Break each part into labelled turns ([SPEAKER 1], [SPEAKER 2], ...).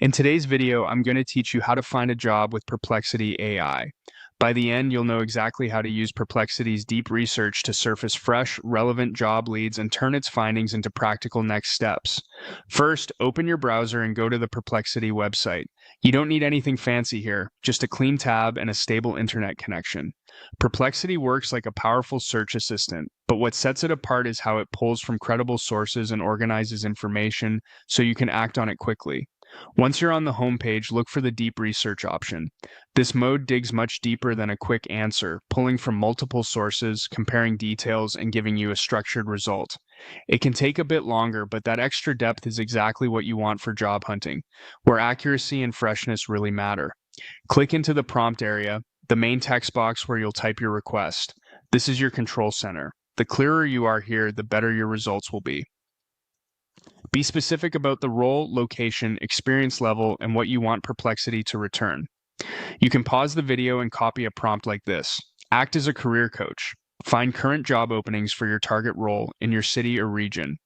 [SPEAKER 1] In today's video, I'm going to teach you how to find a job with Perplexity AI. By the end, you'll know exactly how to use Perplexity's deep research to surface fresh, relevant job leads and turn its findings into practical next steps. First, open your browser and go to the Perplexity website. You don't need anything fancy here, just a clean tab and a stable internet connection. Perplexity works like a powerful search assistant, but what sets it apart is how it pulls from credible sources and organizes information so you can act on it quickly. Once you're on the home page, look for the deep research option. This mode digs much deeper than a quick answer, pulling from multiple sources, comparing details, and giving you a structured result. It can take a bit longer, but that extra depth is exactly what you want for job hunting, where accuracy and freshness really matter. Click into the prompt area, the main text box where you'll type your request. This is your control center. The clearer you are here, the better your results will be. Be specific about the role, location, experience level, and what you want Perplexity to return. You can pause the video and copy a prompt like this. Act as a career coach. Find current job openings for your target role in your city or region.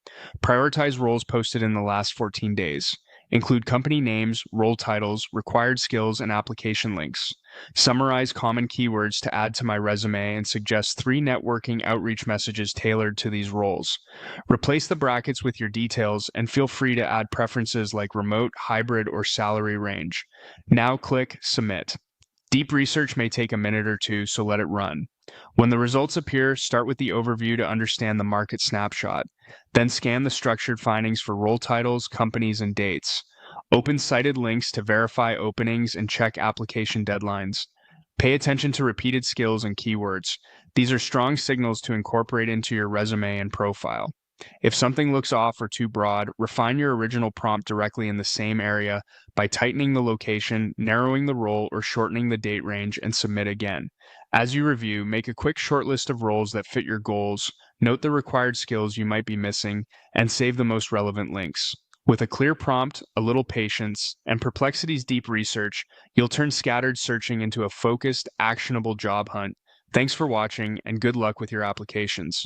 [SPEAKER 1] Prioritize roles posted in the last 14 days. Include company names, role titles, required skills, and application links. Summarize common keywords to add to my resume and suggest 3 networking outreach messages tailored to these roles. Replace the brackets with your details and feel free to add preferences like remote, hybrid, or salary range. Now click Submit. Deep research may take a minute or two, so let it run. When the results appear, start with the overview to understand the market snapshot. Then scan the structured findings for role titles, companies, and dates. Open cited links to verify openings and check application deadlines. Pay attention to repeated skills and keywords. These are strong signals to incorporate into your resume and profile. If something looks off or too broad, refine your original prompt directly in the same area by tightening the location, narrowing the role, or shortening the date range, and submit again. As you review, make a quick short list of roles that fit your goals, note the required skills you might be missing, and save the most relevant links. With a clear prompt, a little patience, and Perplexity's deep research, you'll turn scattered searching into a focused, actionable job hunt. Thanks for watching, and good luck with your applications.